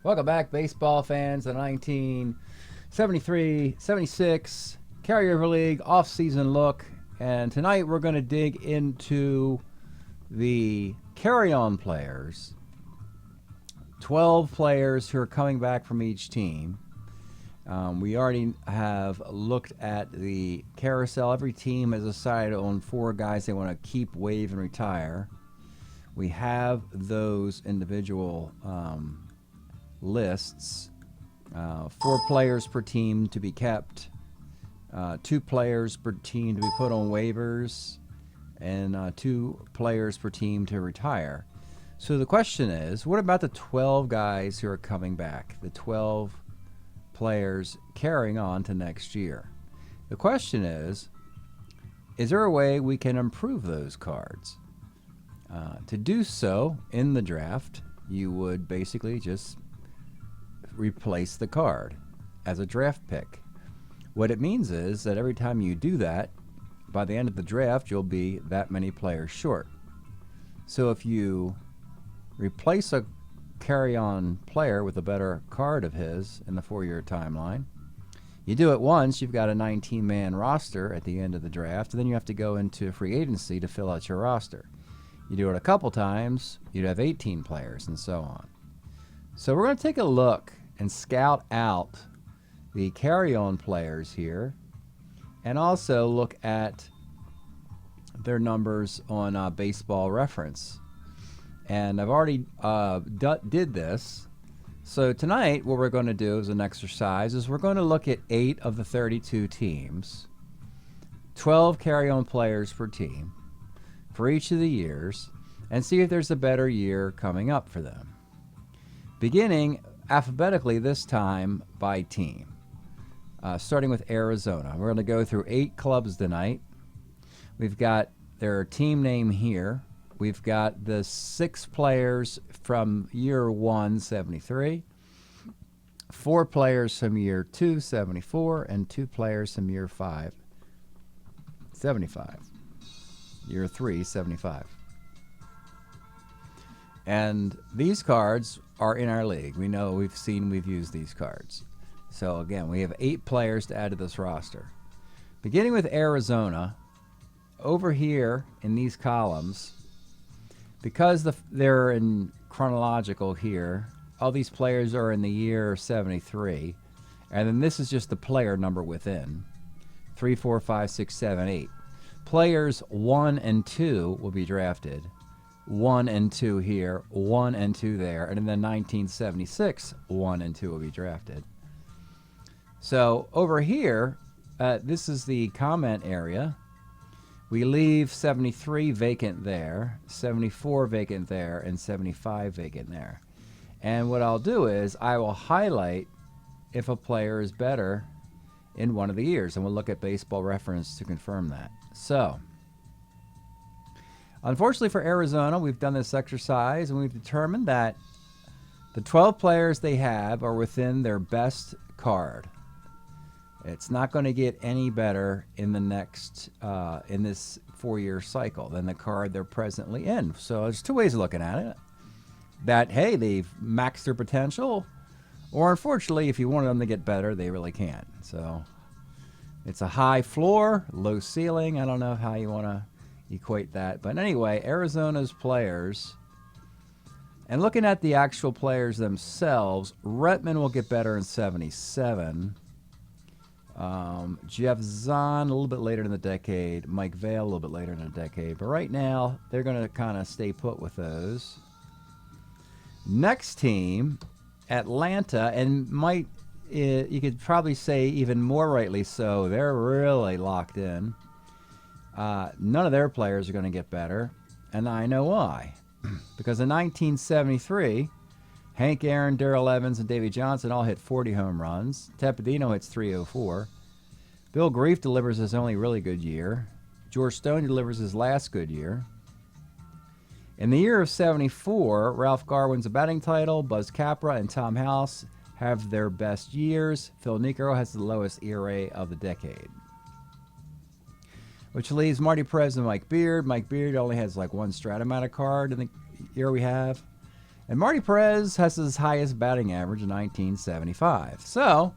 Welcome back, baseball fans. The 1973-76 Carryover League off-season look. And tonight we're going to dig into the Carryon Players. 12 players who are coming back from each team. We already have looked at the carousel. Every team has decided on 4 guys they want to keep, waive, and retire. We have those individual lists. 4 players per team to be kept, 2 players per team to be put on waivers, and 2 players per team to retire. So the question is, what about the 12 guys who are coming back? The 12 players carrying on to next year. The question is there a way we can improve those cards? To do so in the draft, you would basically just replace the card as a draft pick. What it means is that every time you do that, by the end of the draft, you'll be that many players short. So if you replace a carry-on player with a better card of his in the 4-year timeline, you do it once, you've got a 19-man roster at the end of the draft, and then you have to go into free agency to fill out your roster. You do it a couple times, you'd have 18 players, and so on. So we're going to take a look and scout out the carry-on players here, and also look at their numbers on Baseball Reference. And I've already did this. So tonight, what we're going to do as an exercise is we're going to look at 8 of the 32 teams, 12 carry-on players per team for each of the years, and see if there's a better year coming up for them. Beginning alphabetically this time by team, starting with Arizona. We're going to go through 8 clubs tonight. We've got their team name here. We've got the 6 players from year 1, 73, 4 players from year 2, 74, and 2 players from year 5, 75. Year 3, 75. And these cards are in our league. We know, we've used these cards. So again, we have 8 players to add to this roster. Beginning with Arizona, over here in these columns, because they're in chronological here, all these players are in the year 73, and then this is just the player number within. 3, 4, 5, 6, 7, 8. Players 1 and 2 will be drafted. 1 and 2 here, 1 and 2 there, and in 1976, 1 and 2 will be drafted. So over here, this is the comment area. We leave 73 vacant there, 74 vacant there, and 75 vacant there. And what I'll do is I will highlight if a player is better in one of the years, and we'll look at Baseball Reference to confirm that. So, unfortunately for Arizona, we've done this exercise, and we've determined that the 12 players they have are within their best card. It's not going to get any better in the next, in this 4-year cycle than the card they're presently in. So there's 2 ways of looking at it. That, hey, they've maxed their potential, or unfortunately, if you wanted them to get better, they really can't. So it's a high floor, low ceiling. I don't know how you want to equate that. But anyway, Arizona's players, and looking at the actual players themselves, Retman will get better in 77. Jeff Zahn a little bit later in the decade, Mike Vail a little bit later in the decade, but right now they're going to kind of stay put with those. Next team, Atlanta, and you could probably say even more rightly so, they're really locked in. None of their players are going to get better, and I know why. Because in 1973, Hank Aaron, Darrell Evans, and Davey Johnson all hit 40 home runs. Tepedino hits 304. Bill Grief delivers his only really good year. George Stone delivers his last good year. In the year of 74, Ralph Garr wins a batting title. Buzz Capra and Tom House have their best years. Phil Niekro has the lowest ERA of the decade. Which leaves Marty Perez and Mike Beard. Mike Beard only has like 1 Strat-O-Matic card in the year we have. And Marty Perez has his highest batting average in 1975. So,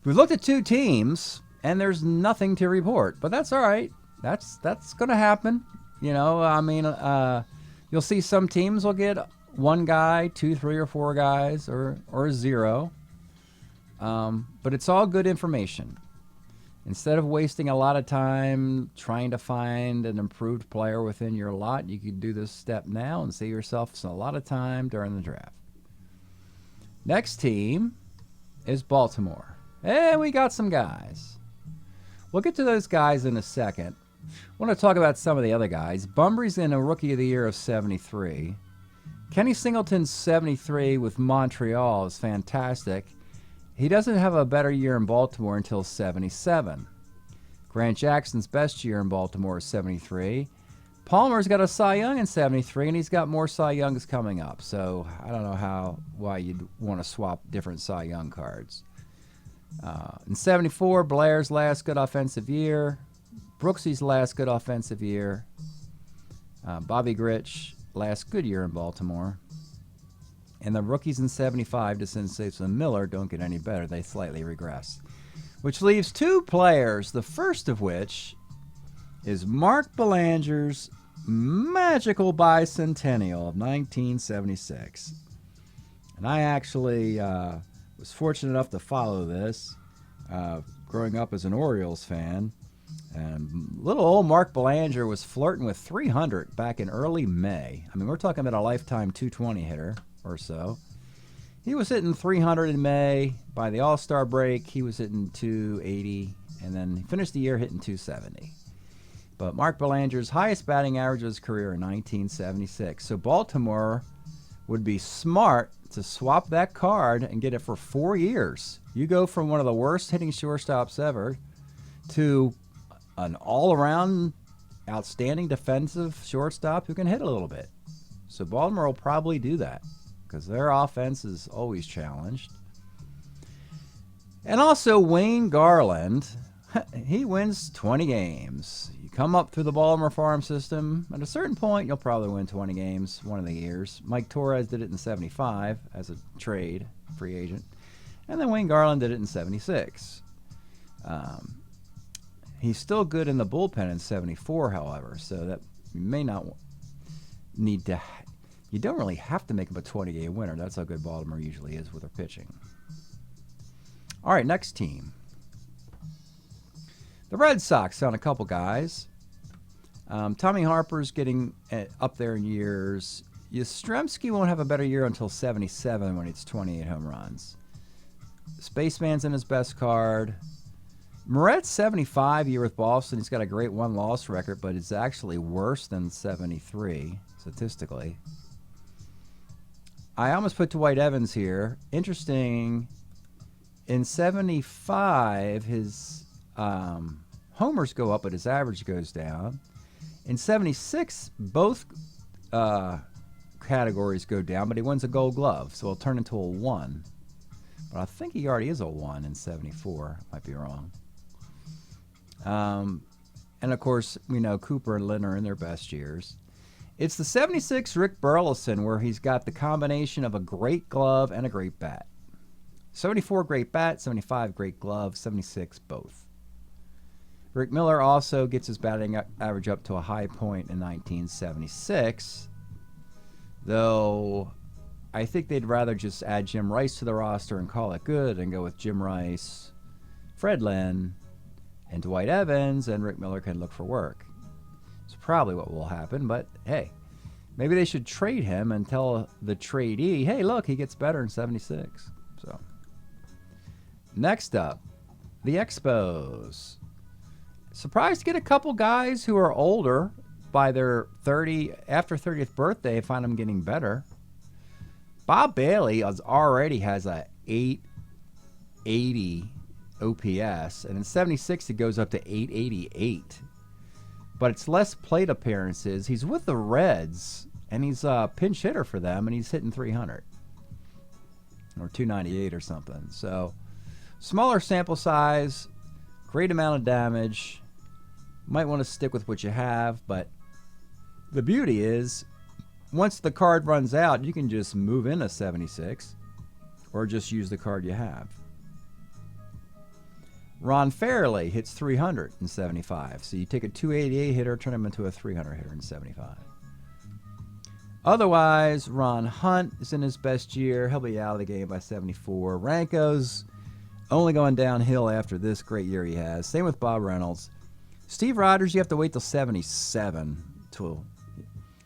we've looked at two teams, and there's nothing to report. But that's all right. That's going to happen. You know, I mean, you'll see some teams will get one guy, 2, 3, or 4 guys, or 0. But it's all good information. Instead of wasting a lot of time trying to find an improved player within your lot, you could do this step now and save yourself a lot of time during the draft. Next team is Baltimore. And we got some guys. We'll get to those guys in a second. I want to talk about some of the other guys. Bumbrie's in a Rookie of the Year of 73. Kenny Singleton's 73 with Montreal is fantastic. He doesn't have a better year in Baltimore until 77. Grant Jackson's best year in Baltimore is 73. Palmer's got a Cy Young in 73, and he's got more Cy Youngs coming up. So I don't know why you'd want to swap different Cy Young cards. In 74, Blair's last good offensive year. Brooksy's last good offensive year. Bobby Grich, last good year in Baltimore. And the rookies in 75, DeCinces and Miller, don't get any better. They slightly regress. Which leaves 2 players, the first of which is Mark Belanger's magical bicentennial of 1976. And I actually was fortunate enough to follow this growing up as an Orioles fan. And little old Mark Belanger was flirting with 300 back in early May. I mean, we're talking about a lifetime 220 hitter or so. He was hitting 300 in May. By the All-Star break, he was hitting 280, and then he finished the year hitting 270. But Mark Belanger's highest batting average of his career in 1976. So Baltimore would be smart to swap that card and get it for 4 years. You go from one of the worst hitting shortstops ever to an all-around outstanding defensive shortstop who can hit a little bit. So Baltimore will probably do that because their offense is always challenged. And also Wayne Garland, he wins 20 games. You come up through the Baltimore farm system, at a certain point you'll probably win 20 games one of the years. Mike Torres did it in 75 as a trade, free agent. And then Wayne Garland did it in 76. He's still good in the bullpen in 74, however, so that you may not need to. You don't really have to make him a 20-game winner. That's how good Baltimore usually is with their pitching. All right, next team. The Red Sox found a couple guys. Tommy Harper's getting up there in years. Yastrzemski won't have a better year until 77 when it's 28 home runs. Spaceman's in his best card. Moret's 75 year with Boston. He's got a great one-loss record, but it's actually worse than 73 statistically. I almost put Dwight Evans here. Interesting. In 75, his homers go up, but his average goes down. In 76, both categories go down, but he wins a Gold Glove, so it'll turn into a 1. But I think he already is a 1 in 74. Might be wrong. And of course, we know Cooper and Lynn are in their best years. It's the 76 Rick Burleson where he's got the combination of a great glove and a great bat. 74 great bat, 75 great glove, 76 both. Rick Miller also gets his batting average up to a high point in 1976, though I think they'd rather just add Jim Rice to the roster and call it good and go with Jim Rice, Fred Lynn, and Dwight Evans, and Rick Miller can look for work. It's probably what will happen, but hey, maybe they should trade him and tell the tradee, hey, look, he gets better in 76. So, next up, the Expos. Surprised to get a couple guys who are older by their after 30th birthday, find them getting better. Bob Bailey already has a 880 OPS, and in 76 it goes up to 888. But it's less plate appearances. He's with the Reds, and he's a pinch hitter for them, and he's hitting 300 or 298 or something. So smaller sample size, great amount of damage. Might want to stick with what you have, but the beauty is once the card runs out, you can just move in a 76 or just use the card you have. Ron Fairley hits 375. So you take a 288 hitter, turn him into a 300 hitter in 75. Otherwise, Ron Hunt is in his best year. He'll be out of the game by 74. Ranko's only going downhill after this great year he has. Same with Bob Reynolds. Steve Rogers, you have to wait till 77.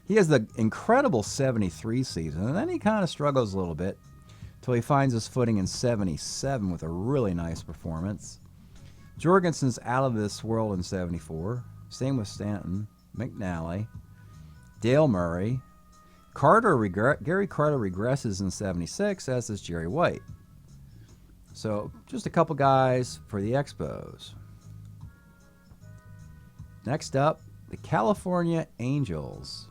He has the incredible 73 season, and then he kind of struggles a little bit until he finds his footing in 77 with a really nice performance. Jorgensen's out of this world in 74. Same with Stanton, McNally, Dale Murray. Gary Carter regresses in 76, as does Jerry White. So just a couple guys for the Expos. Next up, the California Angels.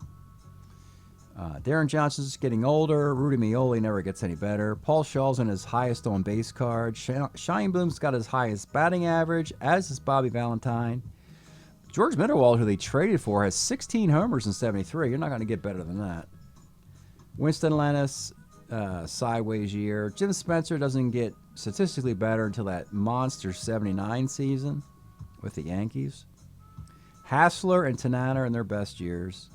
Darren Johnson's getting older. Rudy Meoli never gets any better. Paul Shaw's in his highest on-base card. Scheinblum's got his highest batting average, as is Bobby Valentine. George Mitterwald, who they traded for, has 16 homers in 73. You're not going to get better than that. Winston Lennis, sideways year. Jim Spencer doesn't get statistically better until that monster 79 season with the Yankees. Hassler and Tanana in their best years.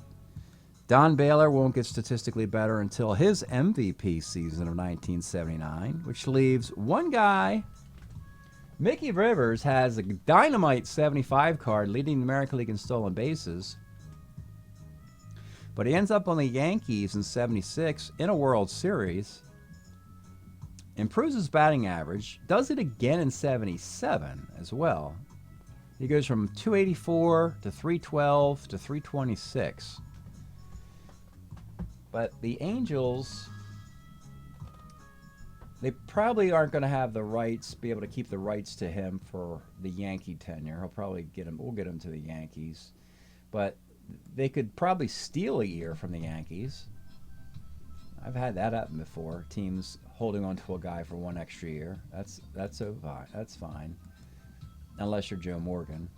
Don Baylor won't get statistically better until his MVP season of 1979, which leaves one guy. Mickey Rivers has a dynamite 75 card leading the American League in stolen bases. But he ends up on the Yankees in 76 in a World Series. Improves his batting average. Does it again in 77 as well. He goes from 284 to 312 to 326. But the Angels, they probably aren't going to have the rights, be able to keep the rights to him for the Yankee tenure. He'll probably get him. We'll get him to the Yankees. But they could probably steal a year from the Yankees. I've had that happen before. Teams holding on to a guy for one extra year. That's fine. Unless you're Joe Morgan.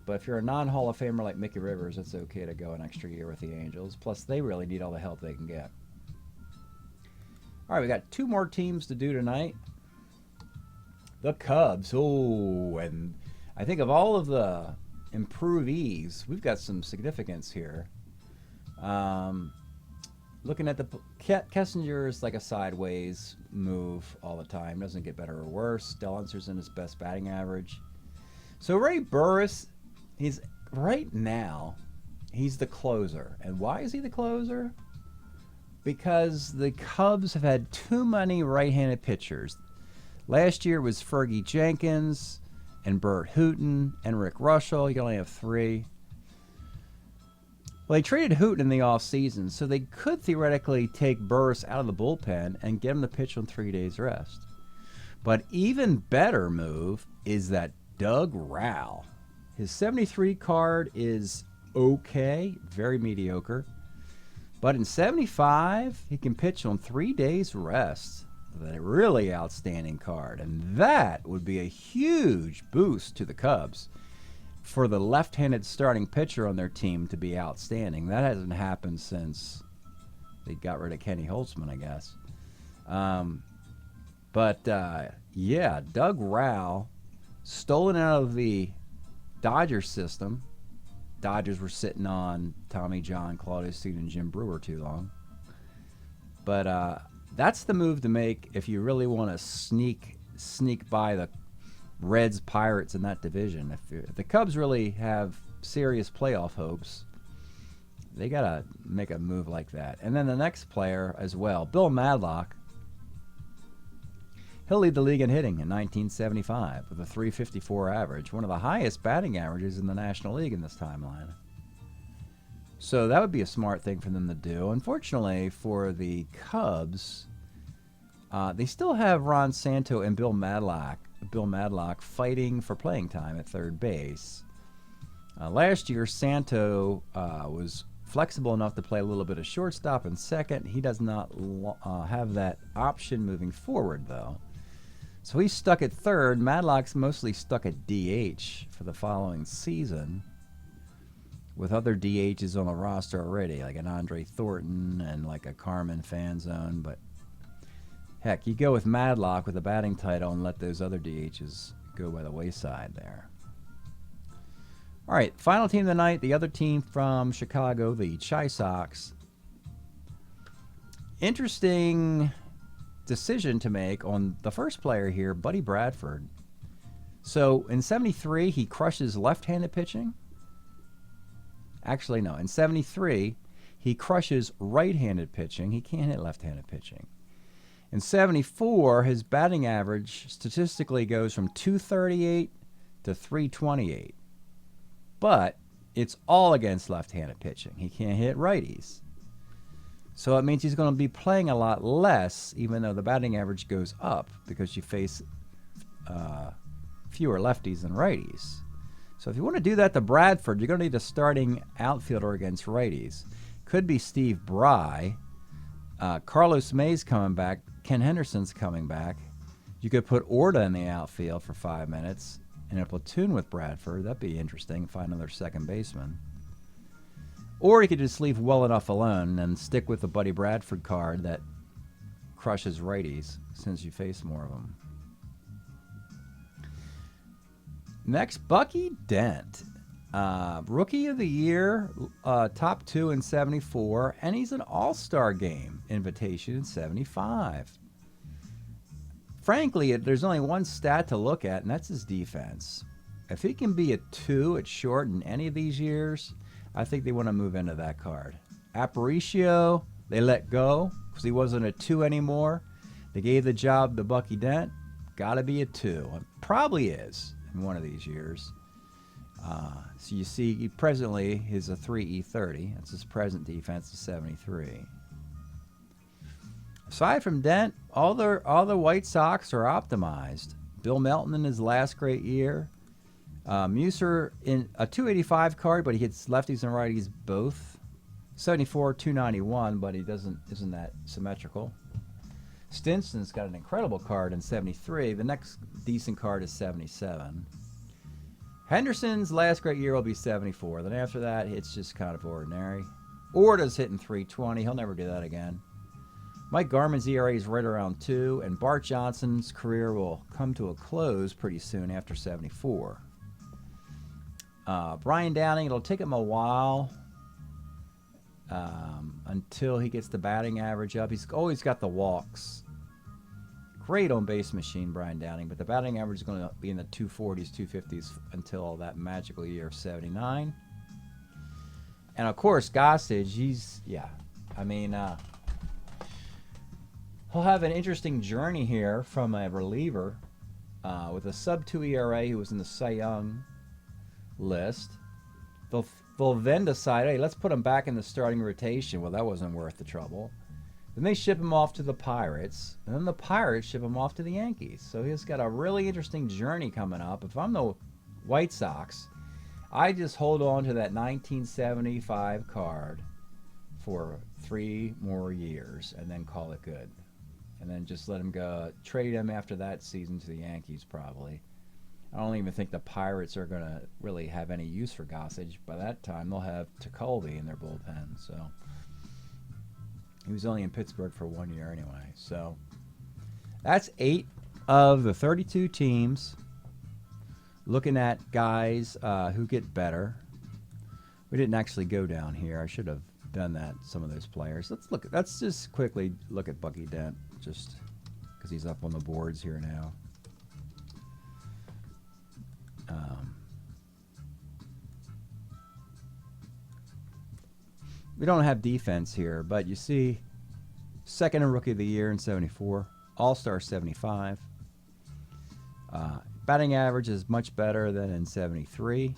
But if you're a non-Hall of Famer like Mickey Rivers, it's okay to go an extra year with the Angels. Plus, they really need all the help they can get. All right, we got two more teams to do tonight. The Cubs. Oh, and I think of all of the improvees, we've got some significance here. Looking at the Kessinger is like a sideways move all the time. Doesn't get better or worse. Dellenser's in his best batting average. So Ray Burris, he's right now, he's the closer. And why is he the closer? Because the Cubs have had too many right-handed pitchers. Last year was Fergie Jenkins and Burt Hooton and Rick Russell. You can only have three. Well, they traded Hooton in the offseason, so they could theoretically take Burris out of the bullpen and get him to pitch on 3 days rest. But even better move is that Doug Rowell. His 73 card is okay, very mediocre. But in 75, he can pitch on 3 days rest. A really outstanding card. And that would be a huge boost to the Cubs for the left-handed starting pitcher on their team to be outstanding. That hasn't happened since they got rid of Kenny Holtzman, I guess. Yeah, Doug Rowell, stolen out of the Dodgers system. Dodgers were sitting on Tommy John, Claudius Seed, and Jim Brewer too long. But that's the move to make if you really want to sneak by the Reds, Pirates in that division. If the Cubs really have serious playoff hopes, they got to make a move like that. And then the next player as well, Bill Madlock. He'll lead the league in hitting in 1975 with a .354 average, one of the highest batting averages in the National League in this timeline. So that would be a smart thing for them to do. Unfortunately for the Cubs, they still have Ron Santo and Bill Madlock fighting for playing time at third base. Last year, Santo was flexible enough to play a little bit of shortstop and second. He does not have that option moving forward, though. So he's stuck at third. Madlock's mostly stuck at DH for the following season. with other DHs on the roster already, like an Andre Thornton and like a Carmen Fan Zone. But heck, you go with Madlock with a batting title and let those other DHs go by the wayside there. All right, final team of the night, the other team from Chicago, the Chi Sox. Interesting decision to make on the first player here, Buddy Bradford. So in 73, he crushes left-handed pitching. Actually, no. In 73, he crushes right-handed pitching. He can't hit left-handed pitching. In 74, his batting average statistically goes from 238 to 328. But it's all against left-handed pitching. He can't hit righties. So it means he's going to be playing a lot less, even though the batting average goes up, because you face fewer lefties than righties. So if you want to do that to Bradford, you're going to need a starting outfielder against righties. Could be Steve Bry. Carlos May's coming back. Ken Henderson's coming back. You could put Orta in the outfield for 5 minutes in a platoon with Bradford. That'd be interesting. Find another second baseman. Or you could just leave well enough alone and stick with the Buddy Bradford card that crushes righties since you face more of them. Next, Bucky Dent. Rookie of the Year, top 2 in 74, and he's an All-Star Game invitation in 75. Frankly, there's only one stat to look at, and that's his defense. If he can be a 2 at short in any of these years, I think they want to move into that card. Aparicio, they let go because he wasn't a 2 anymore. They gave the job to Bucky Dent. Got to be a 2. It probably is in one of these years. So you see, he presently is a 3E30. That's his present defense is 73. Aside from Dent, all the White Sox are optimized. Bill Melton in his last great year. Muser in a 285 card, but he hits lefties and righties both. 74, 291, but he isn't that symmetrical. Stinson's got an incredible card in 73. The next decent card is 77. Henderson's last great year will be 74. Then after that, it's just kind of ordinary. Orta's hitting 320. He'll never do that again. Mike Garman's ERA is right around 2, and Bart Johnson's career will come to a close pretty soon after 74. Brian Downing, it'll take him a while until he gets the batting average up. He's always got the walks. Great on base machine, Brian Downing, but the batting average is going to be in the 240s, 250s until that magical year of 79. And of course, Gossage, he'll have an interesting journey here from a reliever with a sub-2 ERA who was in the Cy Young list. They'll then decide, hey, let's put him back in the starting rotation. Well, that wasn't worth the trouble. Then they ship him off to the Pirates, and then the Pirates ship him off to the Yankees. So he's got a really interesting journey coming up. If I'm the White Sox, I just hold on to that 1975 card for 3 more years and then call it good. And then just let him go. Trade him after that season to the Yankees, probably. I don't even think the Pirates are going to really have any use for Gossage. By that time, they'll have Tekulve in their bullpen. So he was only in Pittsburgh for 1 year anyway. So that's 8 of the 32 teams. Looking at guys who get better. We didn't actually go down here. I should have done that. Some of those players. Let's just quickly look at Bucky Dent, just because he's up on the boards here now. We don't have defense here, but you see, second in Rookie of the Year in 74, All-Star 75. Batting average is much better than in 73.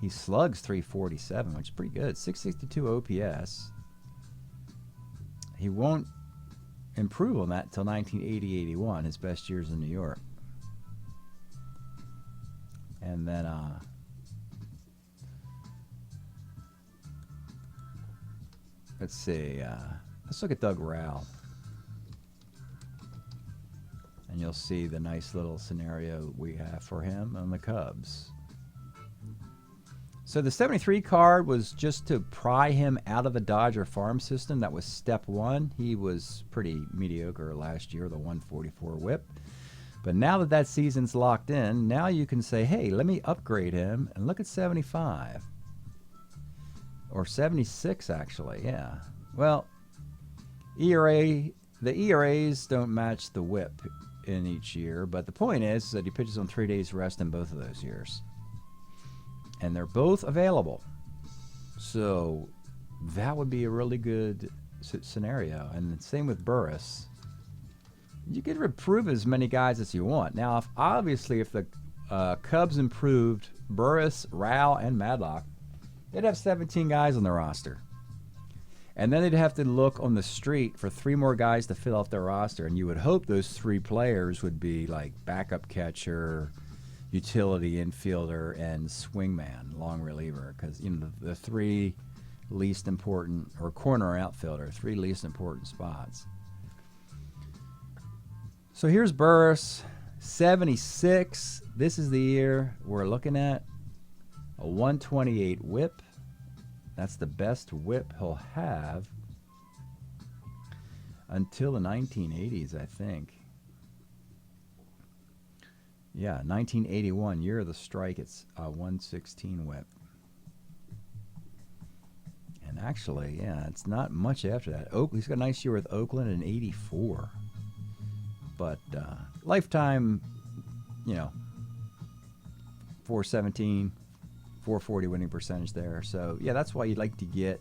He slugs 347, which is pretty good. 662 OPS. He won't improve on that until 1980-81, his best years in New York. And then let's see. Let's look at Doug Rao. And you'll see the nice little scenario we have for him on the Cubs. So the 73 card was just to pry him out of the Dodger farm system. That was step one. He was pretty mediocre last year, the 144 whip. But now that that season's locked in, now you can say, hey, let me upgrade him and look at 75. Or 76, actually, yeah. Well, the ERAs don't match the whip in each year, but the point is that he pitches on 3 days rest in both of those years. And they're both available. So that would be a really good scenario. And the same with Burris. You could improve as many guys as you want. Now, obviously, if the Cubs improved Burris, Rao, and Madlock, they'd have 17 guys on the roster. And then they'd have to look on the street for 3 more guys to fill out their roster. And you would hope those 3 players would be like backup catcher, utility infielder, and swingman, long reliever. Because, you know, the 3 least important, or corner outfielder, 3 least important spots. So here's Burris, 76. This is the year we're looking at. A 128 whip. That's the best whip he'll have until the 1980s, I think. Yeah, 1981, year of the strike, it's a 116 whip. And actually, yeah, it's not much after that. He's got a nice year with Oakland in 84. But lifetime, you know, 417, 440 winning percentage there. So, yeah, that's why you'd like to get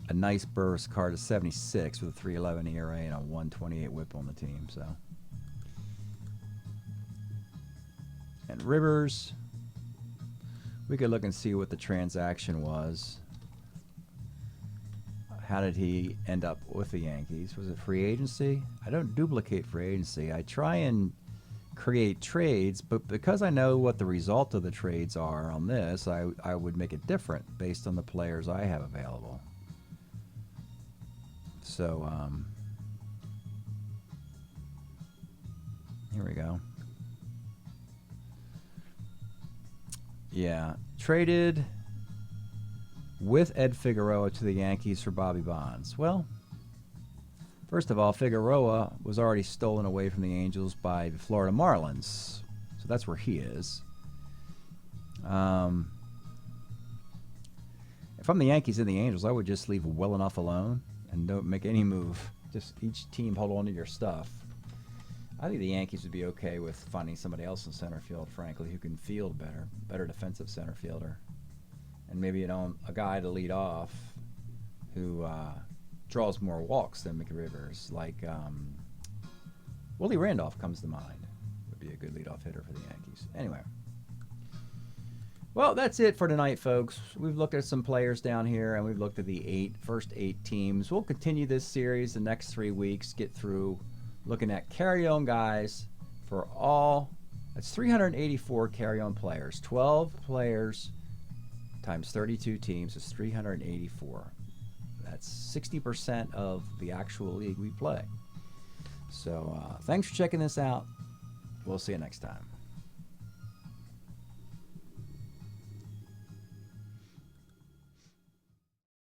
a nice Burris card of 76 with a 3.11 ERA and a 128 whip on the team. So, and Rivers, we could look and see what the transaction was. How did he end up with the Yankees? Was it free agency? I don't duplicate free agency. I try and create trades, but because I know what the result of the trades are on this, I would make it different based on the players I have available. So, here we go. Yeah, traded with Ed Figueroa to the Yankees for Bobby Bonds. Well, first of all, Figueroa was already stolen away from the Angels by the Florida Marlins. So that's where he is. If I'm the Yankees and the Angels, I would just leave well enough alone and don't make any move. Just each team hold on to your stuff. I think the Yankees would be okay with finding somebody else in center field, frankly, who can field better defensive center fielder. And maybe, you know, a guy to lead off who draws more walks than McRivers, like Willie Randolph comes to mind. Would be a good leadoff hitter for the Yankees. Anyway, well, that's it for tonight, folks. We've looked at some players down here, and we've looked at the first eight teams. We'll continue this series the next 3 weeks, get through looking at carry-on guys for all. That's 384 carry-on players. 12 players times 32 teams is 384. That's 60% of the actual league we play. So thanks for checking this out. We'll see you next time.